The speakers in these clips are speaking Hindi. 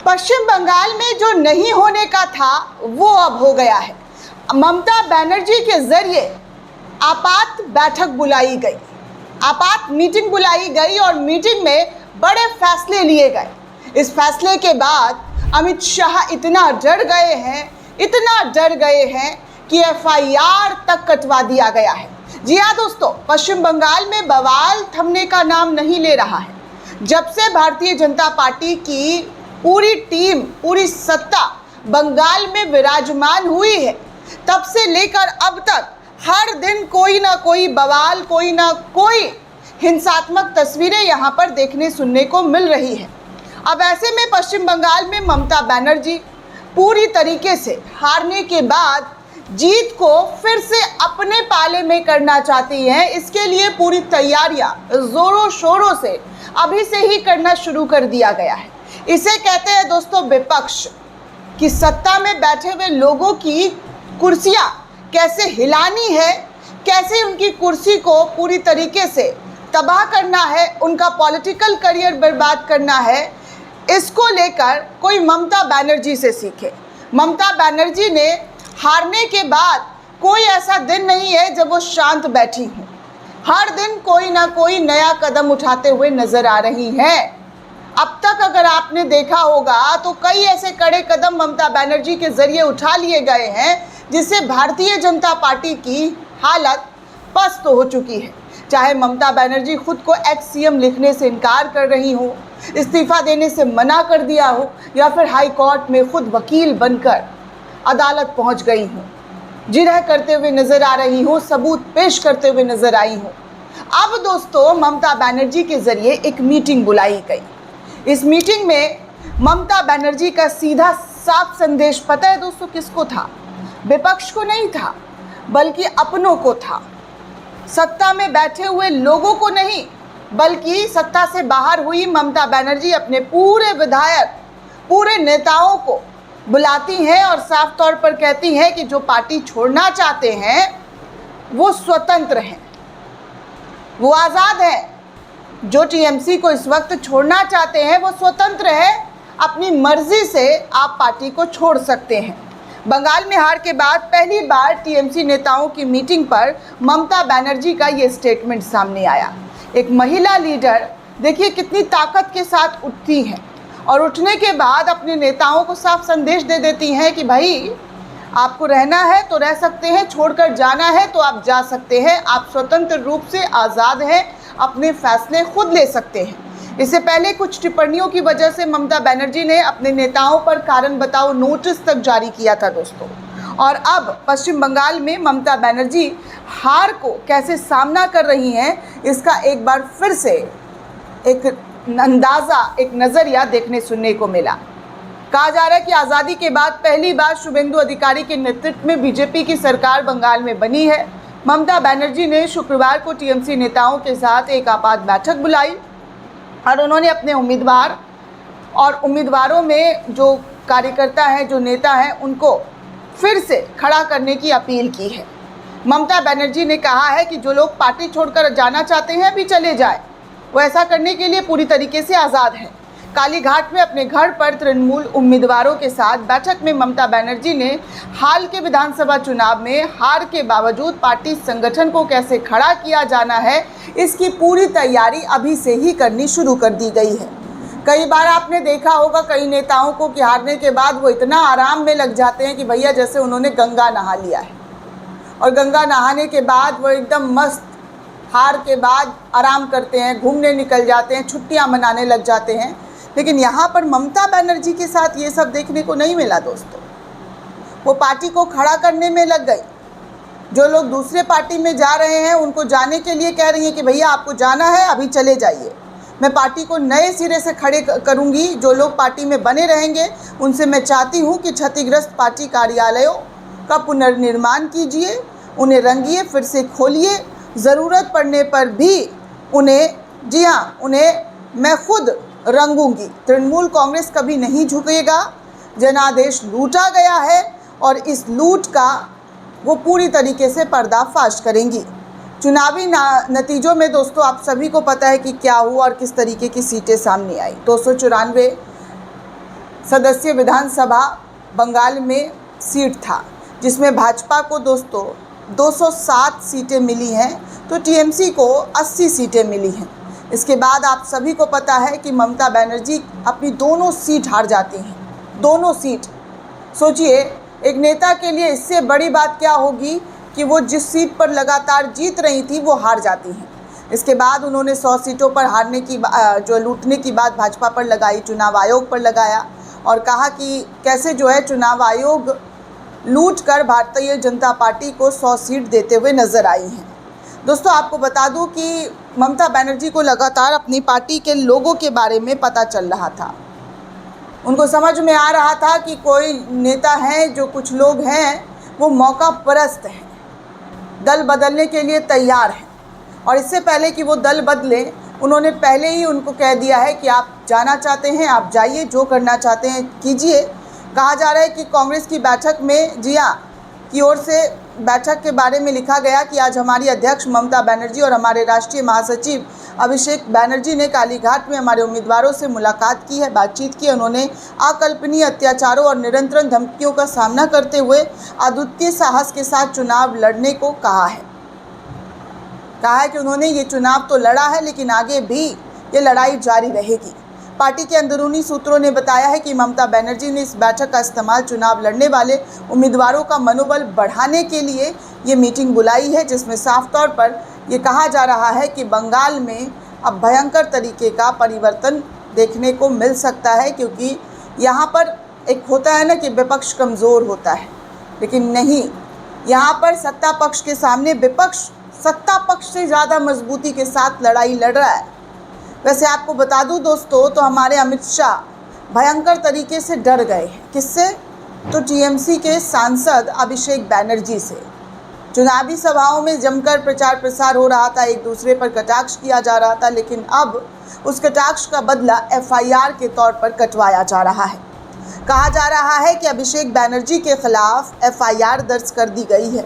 पश्चिम बंगाल में जो नहीं होने का था वो अब हो गया है। ममता बनर्जी के जरिए आपात बैठक बुलाई गई, आपात मीटिंग बुलाई गई और मीटिंग में बड़े फैसले लिए गए। इस फैसले के बाद अमित शाह इतना डर गए हैं कि एफआईआर तक कटवा दिया गया है। जी हाँ दोस्तों, पश्चिम बंगाल में बवाल थमने का नाम नहीं ले रहा है। जब से भारतीय जनता पार्टी की पूरी टीम, पूरी सत्ता बंगाल में विराजमान हुई है, तब से लेकर अब तक हर दिन कोई ना कोई बवाल, कोई ना कोई हिंसात्मक तस्वीरें यहाँ पर देखने सुनने को मिल रही है। अब ऐसे में पश्चिम बंगाल में ममता बनर्जी पूरी तरीके से हारने के बाद जीत को फिर से अपने पाले में करना चाहती हैं। इसके लिए पूरी तैयारियां जोरों शोरों से अभी से ही करना शुरू कर दिया गया है। इसे कहते हैं दोस्तों विपक्ष, कि सत्ता में बैठे हुए लोगों की कुर्सियां कैसे हिलानी है, कैसे उनकी कुर्सी को पूरी तरीके से तबाह करना है, उनका पॉलिटिकल करियर बर्बाद करना है। इसको लेकर कोई ममता बनर्जी से सीखे। ममता बनर्जी ने हारने के बाद कोई ऐसा दिन नहीं है जब वो शांत बैठी हूँ। हर दिन कोई ना कोई नया कदम उठाते हुए नजर आ रही हैं। अब तक अगर आपने देखा होगा तो कई ऐसे कड़े कदम ममता बनर्जी के जरिए उठा लिए गए हैं जिससे भारतीय जनता पार्टी की हालत पस्त हो चुकी है। चाहे ममता बनर्जी खुद को एक्स सीएम लिखने से इनकार कर रही हो, इस्तीफा देने से मना कर दिया हो, या फिर हाई कोर्ट में खुद वकील बनकर अदालत पहुंच गई हूँ, जिरह करते हुए नजर आ रही हूँ, सबूत पेश करते हुए नजर आई हूँ। अब दोस्तों ममता बनर्जी के जरिए एक मीटिंग बुलाई गई। इस मीटिंग में ममता बनर्जी का सीधा साफ संदेश पता है दोस्तों किसको था? विपक्ष को नहीं था, बल्कि अपनों को था। सत्ता में बैठे हुए लोगों को नहीं, बल्कि सत्ता से बाहर हुई ममता बनर्जी अपने पूरे विधायक, पूरे नेताओं को बुलाती हैं और साफ तौर पर कहती हैं कि जो पार्टी छोड़ना चाहते हैं वो स्वतंत्र हैं, वो आज़ाद हैं। जो टीएमसी को इस वक्त छोड़ना चाहते हैं वो स्वतंत्र है, अपनी मर्जी से आप पार्टी को छोड़ सकते हैं। बंगाल में हार के बाद पहली बार टीएमसी नेताओं की मीटिंग पर ममता बनर्जी का ये स्टेटमेंट सामने आया। एक महिला लीडर देखिए कितनी ताकत के साथ उठती हैं और उठने के बाद अपने नेताओं को साफ संदेश दे देती हैं कि भाई आपको रहना है तो रह सकते हैं, छोड़कर जाना है तो आप जा सकते हैं, आप स्वतंत्र रूप से आज़ाद हैं, अपने फैसले खुद ले सकते हैं। इससे पहले कुछ टिप्पणियों की वजह से ममता बनर्जी ने अपने नेताओं पर कारण बताओ नोटिस तक जारी किया था दोस्तों। और अब पश्चिम बंगाल में ममता बनर्जी हार को कैसे सामना कर रही हैं, इसका एक बार फिर से एक अंदाज़ा, एक नज़रिया देखने सुनने को मिला। कहा जा रहा है कि आज़ादी के बाद पहली बार शुभेंदु अधिकारी के नेतृत्व में बीजेपी की सरकार बंगाल में बनी है। ममता बनर्जी ने शुक्रवार को टीएमसी नेताओं के साथ एक आपात बैठक बुलाई और उन्होंने अपने उम्मीदवार और उम्मीदवारों में जो कार्यकर्ता हैं, जो नेता हैं, उनको फिर से खड़ा करने की अपील की है। ममता बनर्जी ने कहा है कि जो लोग पार्टी छोड़कर जाना चाहते हैं अभी चले जाएं, वो ऐसा करने के लिए पूरी तरीके से आज़ाद हैं। कालीघाट में अपने घर पर तृणमूल उम्मीदवारों के साथ बैठक में ममता बनर्जी ने हाल के विधानसभा चुनाव में हार के बावजूद पार्टी संगठन को कैसे खड़ा किया जाना है, इसकी पूरी तैयारी अभी से ही करनी शुरू कर दी गई है। कई बार आपने देखा होगा कई नेताओं को कि हारने के बाद वो इतना आराम में लग जाते हैं कि भैया जैसे उन्होंने गंगा नहा लिया है, और गंगा नहाने के बाद वो एकदम मस्त हार के बाद आराम करते हैं, घूमने निकल जाते हैं, छुट्टियां मनाने लग जाते हैं। लेकिन यहाँ पर ममता बनर्जी के साथ ये सब देखने को नहीं मिला दोस्तों। वो पार्टी को खड़ा करने में लग गई। जो लोग दूसरे पार्टी में जा रहे हैं उनको जाने के लिए कह रही हैं कि भैया आपको जाना है अभी चले जाइए, मैं पार्टी को नए सिरे से खड़े करूँगी। जो लोग पार्टी में बने रहेंगे उनसे मैं चाहती हूँ कि क्षतिग्रस्त पार्टी कार्यालयों का पुनर्निर्माण कीजिए, उन्हें रंगिए, फिर से खोलिए, ज़रूरत पड़ने पर भी उन्हें, जी हाँ, उन्हें मैं खुद रंगूंगी। तृणमूल कांग्रेस कभी नहीं झुकेगा। जनादेश लूटा गया है और इस लूट का वो पूरी तरीके से पर्दाफाश करेंगी। चुनावी नतीजों में दोस्तों आप सभी को पता है कि क्या हुआ और किस तरीके की सीटें सामने आई। 294 सदस्य विधानसभा बंगाल में सीट था, जिसमें भाजपा को दोस्तों 207 सीटें मिली हैं तो टीएमसी को 80 सीटें मिली हैं। इसके बाद आप सभी को पता है कि ममता बनर्जी अपनी दोनों सीट हार जाती हैं, दोनों सीट। सोचिए, एक नेता के लिए इससे बड़ी बात क्या होगी कि वो जिस सीट पर लगातार जीत रही थी वो हार जाती हैं। इसके बाद उन्होंने 100 सीटों पर हारने की जो लूटने की बात भाजपा पर लगाई, चुनाव आयोग पर लगाया और कहा कि कैसे जो है चुनाव आयोग लूट कर भारतीय जनता पार्टी को 100 सीट देते हुए नजर आई हैं। दोस्तों, आपको बता दूं कि ममता बनर्जी को लगातार अपनी पार्टी के लोगों के बारे में पता चल रहा था। उनको समझ में आ रहा था कि कोई नेता हैं, जो कुछ लोग हैं वो मौका परस्त हैं, दल बदलने के लिए तैयार हैं। और इससे पहले कि वो दल बदले, उन्होंने पहले ही उनको कह दिया है कि आप जाना चाहते हैं आप जाइए, जो करना चाहते हैं कीजिए। कहा जा रहा है कि कांग्रेस की बैठक में जिया की ओर से बैठक के बारे में लिखा गया कि आज हमारी अध्यक्ष ममता बनर्जी और हमारे राष्ट्रीय महासचिव अभिषेक बनर्जी ने कालीघाट में हमारे उम्मीदवारों से मुलाकात की है, बातचीत की। उन्होंने अकल्पनीय अत्याचारों और निरंतर धमकियों का सामना करते हुए अद्वितीय साहस के साथ चुनाव लड़ने को कहा है कि उन्होंने ये चुनाव तो लड़ा है, लेकिन आगे भी ये लड़ाई जारी रहेगी। पार्टी के अंदरूनी सूत्रों ने बताया है कि ममता बनर्जी ने इस बैठक का इस्तेमाल चुनाव लड़ने वाले उम्मीदवारों का मनोबल बढ़ाने के लिए ये मीटिंग बुलाई है, जिसमें साफ तौर पर ये कहा जा रहा है कि बंगाल में अब भयंकर तरीके का परिवर्तन देखने को मिल सकता है। क्योंकि यहाँ पर एक होता है ना कि विपक्ष कमज़ोर होता है, लेकिन नहीं, यहाँ पर सत्ता पक्ष के सामने विपक्ष सत्ता पक्ष से ज़्यादा मजबूती के साथ लड़ाई लड़ रहा है। वैसे आपको बता दूं दोस्तों, तो हमारे अमित शाह भयंकर तरीके से डर गए हैं। किससे? तो टीएमसी के सांसद अभिषेक बनर्जी से। चुनावी सभाओं में जमकर प्रचार प्रसार हो रहा था, एक दूसरे पर कटाक्ष किया जा रहा था, लेकिन अब उस कटाक्ष का बदला एफआईआर के तौर पर कटवाया जा रहा है। कहा जा रहा है कि अभिषेक बनर्जी के खिलाफ एफआईआर दर्ज कर दी गई है।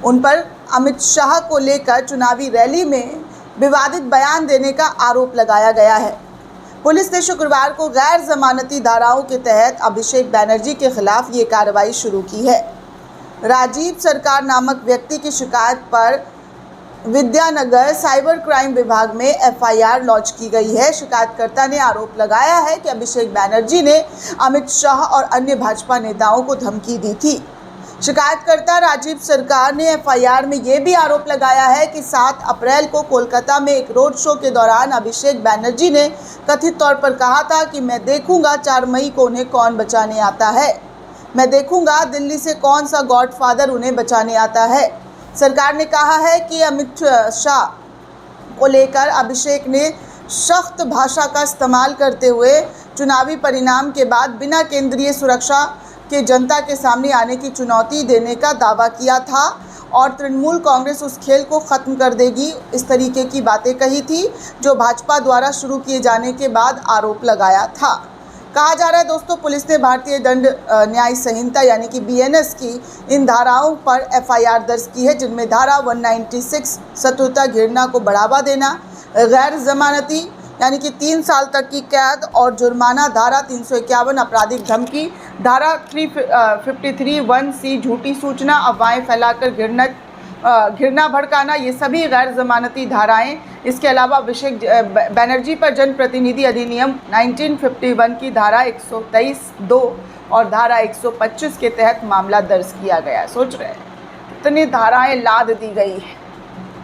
उन पर अमित शाह को लेकर चुनावी रैली में विवादित बयान देने का आरोप लगाया गया है। पुलिस ने शुक्रवार को गैर जमानती धाराओं के तहत अभिषेक बनर्जी के खिलाफ ये कार्रवाई शुरू की है। राजीव सरकार नामक व्यक्ति की शिकायत पर विद्यानगर साइबर क्राइम विभाग में एफआईआर लॉन्च की गई है। शिकायतकर्ता ने आरोप लगाया है कि अभिषेक बनर्जी ने अमित शाह और अन्य भाजपा नेताओं को धमकी दी थी। शिकायतकर्ता राजीव सरकार ने एफआईआर में यह भी आरोप लगाया है कि 7 अप्रैल को कोलकाता में एक रोड शो के दौरान अभिषेक बनर्जी ने कथित तौर पर कहा था कि मैं देखूंगा 4 मई को उन्हें कौन बचाने आता है, मैं देखूंगा दिल्ली से कौन सा गॉडफादर उन्हें बचाने आता है। सरकार ने कहा है कि अमित शाह को लेकर अभिषेक ने सख्त भाषा का इस्तेमाल करते हुए चुनावी परिणाम के बाद बिना केंद्रीय सुरक्षा के जनता के सामने आने की चुनौती देने का दावा किया था और तृणमूल कांग्रेस उस खेल को ख़त्म कर देगी, इस तरीके की बातें कही थी, जो भाजपा द्वारा शुरू किए जाने के बाद आरोप लगाया था। कहा जा रहा है दोस्तों, पुलिस ने भारतीय दंड न्याय संहिता यानी कि बीएनएस की इन धाराओं पर एफआईआर दर्ज की है, जिनमें धारा 196 शत्रुता घृणा को बढ़ावा देना, गैर जमानती यानी कि 3 साल तक की कैद और जुर्माना, धारा 351 आपराधिक धमकी, धारा 353(1)(c) झूठी सूचना, अफवाहें फैलाकर घृणा भड़काना, ये सभी गैर जमानती धाराएं। इसके अलावा अभिषेक बनर्जी पर जनप्रतिनिधि अधिनियम 1951 की धारा 123(2) और धारा 125 के तहत मामला दर्ज किया गया। सोच रहे हैं कितनी धाराएं लाद दी गई है,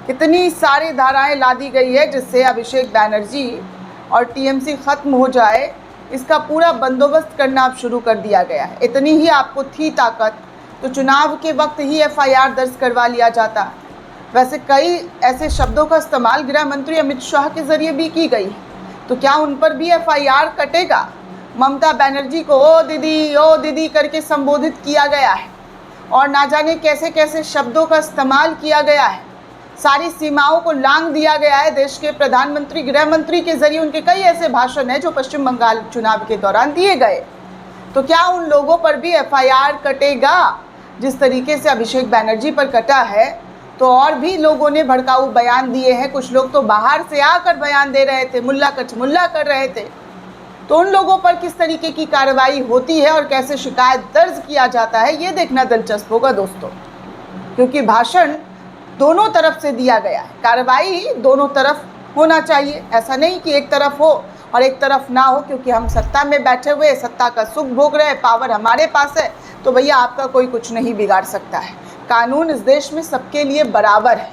कितनी सारी धाराएं ला दी गई है, जिससे अभिषेक बनर्जी और टीएमसी ख़त्म हो जाए, इसका पूरा बंदोबस्त करना अब शुरू कर दिया गया है। इतनी ही आपको थी ताकत तो चुनाव के वक्त ही एफआईआर दर्ज करवा लिया जाता। वैसे कई ऐसे शब्दों का इस्तेमाल गृह मंत्री अमित शाह के ज़रिए भी की गई, तो क्या उन पर भी एफआईआर कटेगा? ममता बनर्जी को ओ दीदी करके संबोधित किया गया है और ना जाने कैसे कैसे शब्दों का इस्तेमाल किया गया है, सारी सीमाओं को लांघ दिया गया है। देश के प्रधानमंत्री गृह मंत्री के जरिए उनके कई ऐसे भाषण हैं जो पश्चिम बंगाल चुनाव के दौरान दिए गए। तो क्या उन लोगों पर भी एफआईआर कटेगा जिस तरीके से अभिषेक बनर्जी पर कटा है? तो और भी लोगों ने भड़काऊ बयान दिए हैं। कुछ लोग तो बाहर से आकर बयान दे रहे थे, मुल्ला कच मुल्ला कर रहे थे। तो उन लोगों पर किस तरीके की कार्रवाई होती है और कैसे शिकायत दर्ज किया जाता है, ये देखना दिलचस्प होगा दोस्तों, क्योंकि भाषण दोनों तरफ से दिया गया है। कार्रवाई दोनों तरफ होना चाहिए, ऐसा नहीं कि एक तरफ हो और एक तरफ ना हो, क्योंकि हम सत्ता में बैठे हुए सत्ता का सुख भोग रहे, पावर हमारे पास है, तो भैया आपका कोई कुछ नहीं बिगाड़ सकता है। कानून इस देश में सबके लिए बराबर है,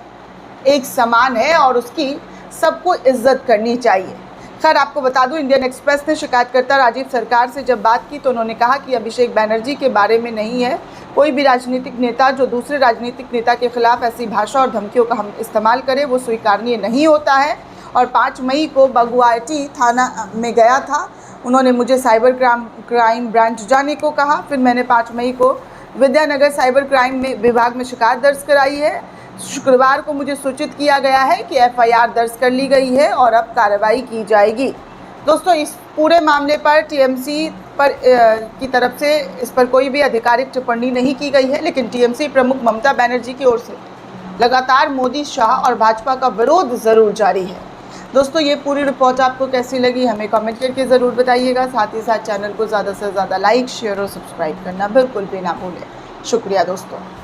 एक समान है और उसकी सबको इज्जत करनी चाहिए। खैर, आपको बता दूं, इंडियन एक्सप्रेस ने शिकायतकर्ता राजीव सरकार से जब बात की तो उन्होंने कहा कि अभिषेक बैनर्जी के बारे में नहीं है। कोई भी राजनीतिक नेता जो दूसरे राजनीतिक नेता के खिलाफ ऐसी भाषा और धमकियों का हम इस्तेमाल करें, वो स्वीकारनीय नहीं होता है। और 5 मई को बगुआटी थाना में गया था, उन्होंने मुझे साइबर क्राइम ब्रांच जाने को कहा। फिर मैंने 5 मई को विद्यानगर साइबर क्राइम में विभाग में शिकायत दर्ज कराई है। शुक्रवार को मुझे सूचित किया गया है कि एफआईआर दर्ज कर ली गई है और अब कार्रवाई की जाएगी। दोस्तों, इस पूरे मामले पर टीएमसी पर की तरफ से इस पर कोई भी आधिकारिक टिप्पणी नहीं की गई है, लेकिन टीएमसी प्रमुख ममता बनर्जी की ओर से लगातार मोदी, शाह और भाजपा का विरोध ज़रूर जारी है। दोस्तों, ये पूरी रिपोर्ट आपको कैसी लगी हमें कमेंट करके ज़रूर बताइएगा। साथ ही साथ चैनल को ज़्यादा से ज़्यादा लाइक, शेयर और सब्सक्राइब करना बिल्कुल भी ना भूलें। शुक्रिया दोस्तों।